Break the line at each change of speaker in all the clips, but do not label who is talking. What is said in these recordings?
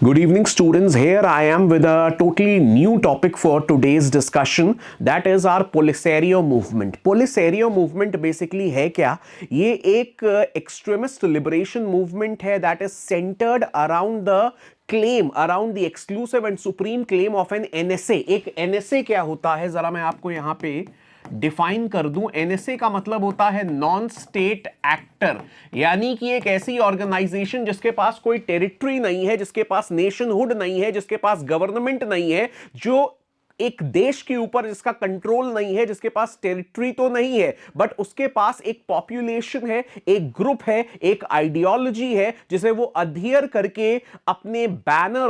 Good evening, students. Here I am with a totally new topic for today's discussion. That is our Polisario movement. Polisario movement basically है क्या? ये एक extremist liberation movement है that is centered around the claim, around the exclusive and supreme claim of an NSA. एक NSA क्या होता है? जरा मैं आपको यहाँ पे डिफाइन कर दूं। एनएसए का मतलब होता है नॉन स्टेट एक्टर, यानी कि एक ऐसी ऑर्गेनाइजेशन जिसके पास कोई टेरिटरी नहीं है, जिसके पास नेशनहुड नहीं है, जिसके पास गवर्नमेंट नहीं है, जो एक देश के ऊपर जिसका कंट्रोल नहीं है, जिसके पास टेरिटरी तो नहीं है बट उसके पास एक पॉपुलेशन है, एक ग्रुप है, एक आइडियोलॉजी है जिसे वो अध्ययर करके अपने बैनर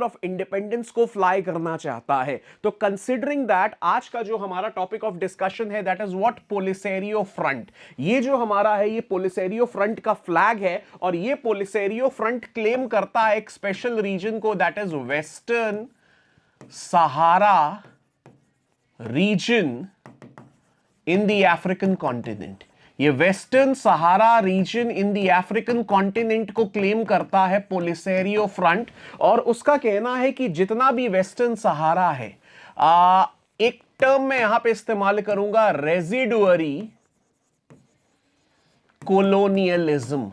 ऑफ इंडिपेंडेंस को फ्लाई करना चाहता है। तो कंसिडरिंग दैट आज का जो हमारा टॉपिक ऑफ डिस्कशन है दैट इज व्हाट पोलिसेरियो फ्रंट। ये जो हमारा है ये पोलिसेरियो फ्रंट का फ्लैग है और ये पोलिसेरियो फ्रंट क्लेम करता है एक स्पेशल रीजन को that is western Sahara region in the African continent. ये western Sahara region in the African continent को क्लेम करता है पोलिसेरियो फ्रंट और उसका कहना है कि जितना भी वेस्टर्न सहारा है, एक टर्म मैं यहां पे इस्तेमाल करूंगा, रेजिडुअरी कोलोनियलिज्म।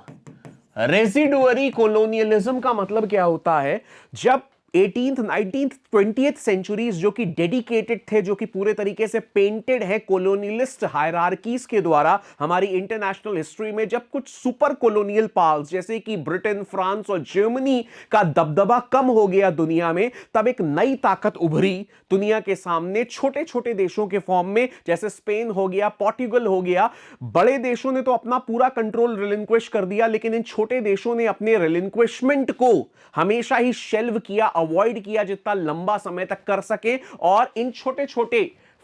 रेजिडुअरी कोलोनियलिज्म का मतलब क्या होता है? जब 18th, 19th, 20th सेंचुरीज जो कि डेडिकेटेड थे, जो कि पूरे तरीके से पेंटेड है कोलोनियलिस्ट हायरार्कीज के द्वारा हमारी इंटरनेशनल हिस्ट्री में, जब कुछ सुपर कोलोनियल पावर्स जैसे कि ब्रिटेन, फ्रांस और जर्मनी का दबदबा कम हो गया दुनिया में, तब एक नई ताकत उभरी दुनिया के सामने छोटे छोटे देशों के फॉर्म में, जैसे स्पेन हो गया, पोर्टुगल हो गया। बड़े देशों ने तो अपना पूरा कंट्रोल रिलिंक्विश कर दिया, लेकिन इन छोटे देशों ने अपने रिलिंक्विशमेंट को हमेशा ही शेल्व किया, अवॉइड किया जितना लंबा समय तक कर सके, और इन छोटे छोटे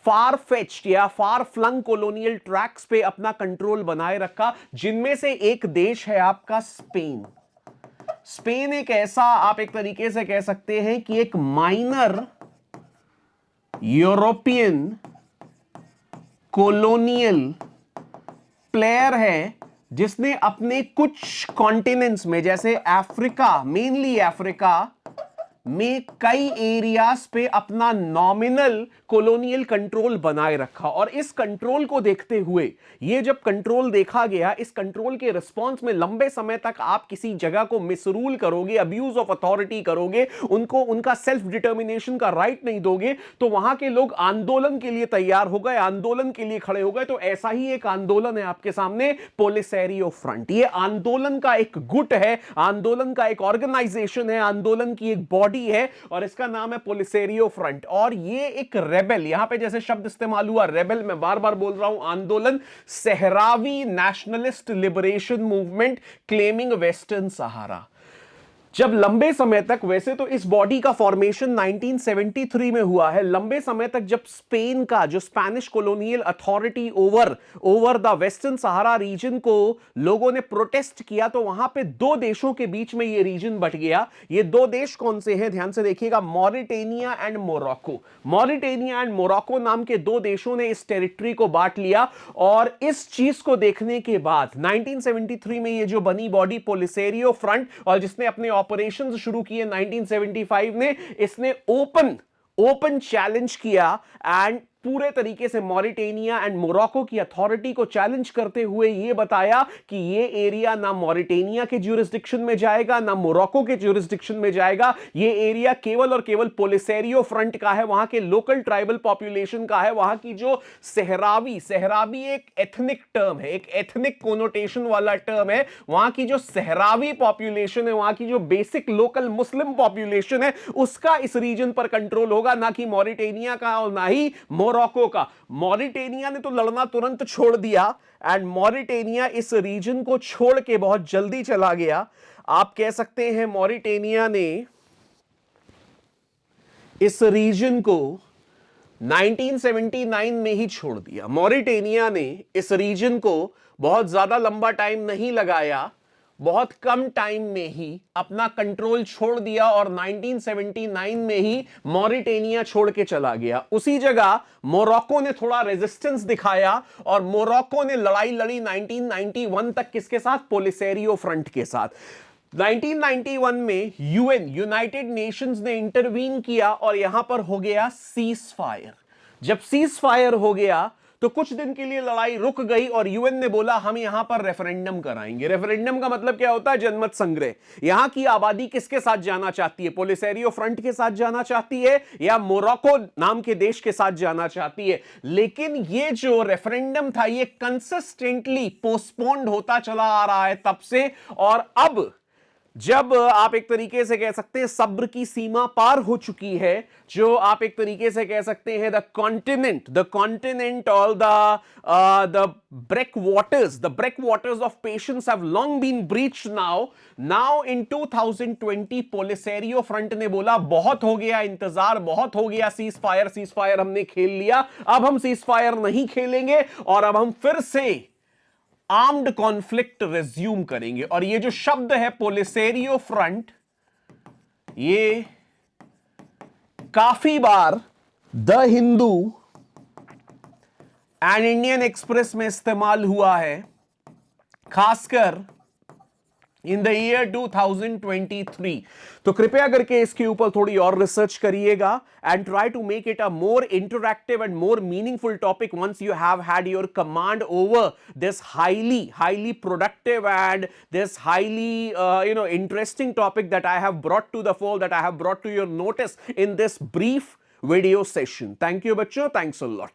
फार फेच्ड या फार फ्लंग कोलोनियल ट्रैक्स पे अपना कंट्रोल बनाए रखा, जिनमें से एक देश है आपका स्पेन। स्पेन एक ऐसा, आप एक तरीके से कह सकते हैं कि एक माइनर यूरोपियन कोलोनियल प्लेयर है जिसने अपने कुछ कॉन्टिनेंट्स में, जैसे अफ्रीका, मेनली अफ्रीका में कई एरियाज पे अपना नॉमिनल कॉलोनियल कंट्रोल बनाए रखा। और इस कंट्रोल को देखते हुए, ये जब कंट्रोल देखा गया, इस कंट्रोल के रिस्पांस में लंबे समय तक आप किसी जगह को मिसरूल करोगे, अब्यूज ऑफ अथॉरिटी करोगे, उनको उनका सेल्फ डिटर्मिनेशन का राइट नहीं दोगे, तो वहां के लोग आंदोलन के लिए तैयार हो गए, आंदोलन के लिए खड़े हो गए। तो ऐसा ही एक आंदोलन है आपके सामने, पोलिसेरियो फ्रंट। ये आंदोलन का एक गुट है, आंदोलन का एक ऑर्गेनाइजेशन है, आंदोलन की एक बॉडी है और इसका नाम है पोलिसेरियो फ्रंट। और ये एक रेबेल, यहां पे जैसे शब्द इस्तेमाल हुआ रेबेल, मैं बार बार बोल रहा हूं, आंदोलन, Sahrawi nationalist liberation movement claiming western Sahara. जब लंबे समय तक, वैसे तो इस बॉडी का फॉर्मेशन 1973 में हुआ है, लंबे समय तक जब स्पेन का, जो Spanish colonial authority over the western Sahara region को लोगों ने प्रोटेस्ट किया, तो वहां पे दो देशों के बीच में ये रीजन बट गया। ये दो देश कौन से हैं? ध्यान से देखिएगा, Mauritania and Morocco. Mauritania and Morocco नाम के दो देशों ने इस टेरिटरी को बांट लिया। और इस चीज को देखने के बाद 1973 में ये जो बनी बॉडी पोलिसेरियो फ्रंट, और जिसने अपने ऑपरेशंस शुरू किए 1975 ने, इसने ओपन चैलेंज किया एंड पूरे तरीके से मॉरिटेनिया एंड मोरक्को की अथॉरिटी को चैलेंज करते हुए यह बताया कि यह एरिया ना मॉरिटेनिया के ज्यूरिसडिक्शन में जाएगा, ना मोरक्को के ज्यूरिसडिक्शन में जाएगा। यह एरिया केवल और केवल पोलिसेरियो फ्रंट का है, वहां के लोकल ट्राइबल पॉपुलेशन का है, वहां की जो सहरावी एक एथनिक टर्म है, एक एथनिक कोनोटेशन वाला टर्म है। वहां की जो सहरावी पॉपुलेशन है, वहां की जो बेसिक लोकल मुस्लिम पॉपुलेशन है, उसका इस रीजन पर कंट्रोल होगा, ना कि मॉरिटेनिया का और ना ही मोरक्को का। मॉरिटेनिया ने तो लड़ना तुरंत छोड़ दिया एंड मॉरिटेनिया इस रीजन को छोड़ के बहुत जल्दी चला गया। आप कह सकते हैं मॉरिटेनिया ने इस रीजन को 1979 में ही छोड़ दिया। मॉरिटेनिया ने इस रीजन को बहुत ज्यादा लंबा टाइम नहीं लगाया, बहुत कम टाइम में ही अपना कंट्रोल छोड़ दिया और 1979 में ही मॉरिटेनिया छोड़ के चला गया। उसी जगह मोरक्को ने थोड़ा रेजिस्टेंस दिखाया और मोरक्को ने लड़ाई लड़ी 1991 तक, किसके साथ? पोलिसेरियो फ्रंट के साथ। 1991 में यूएन, यूनाइटेड नेशंस ने इंटरवीन किया और यहां पर हो गया सीज फायर। जब सीज फायर हो गया तो कुछ दिन के लिए लड़ाई रुक गई और यूएन ने बोला हम यहां पर रेफरेंडम कराएंगे। रेफरेंडम का मतलब क्या होता है? जनमत संग्रह। यहां की आबादी किसके साथ जाना चाहती है? पोलिसेरियो फ्रंट के साथ जाना चाहती है या मोरक्को नाम के देश के साथ जाना चाहती है? लेकिन ये जो रेफरेंडम था ये कंसिस्टेंटली पोस्टपोन्ड होता चला आ रहा है तब से, और अब जब आप एक तरीके से कह सकते हैं सब्र की सीमा पार हो चुकी है, जो आप एक तरीके से कह सकते हैं द कॉन्टिनेंट और the break waters of patience have long been breached now in 2020 Polisario front ने बोला बहुत हो गया इंतजार, बहुत हो गया सीज फायर हमने खेल लिया, अब हम सीज फायर नहीं खेलेंगे और अब हम फिर से आर्म्ड कॉन्फ्लिक्ट रिज्यूम करेंगे। और ये जो शब्द है पोलिसेरियो फ्रंट, ये काफी बार the Hindu and Indian express में इस्तेमाल हुआ है, खासकर इन द ईयर 2023। तो कृपया करके इसके ऊपर थोड़ी और रिसर्च करिएगा and try to make it a more interactive and more meaningful topic once you have had your command over this highly productive and this highly interesting topic that I have brought to the fore, that I have brought to your notice in this brief video session. Thank you, bachcho. Thanks a lot.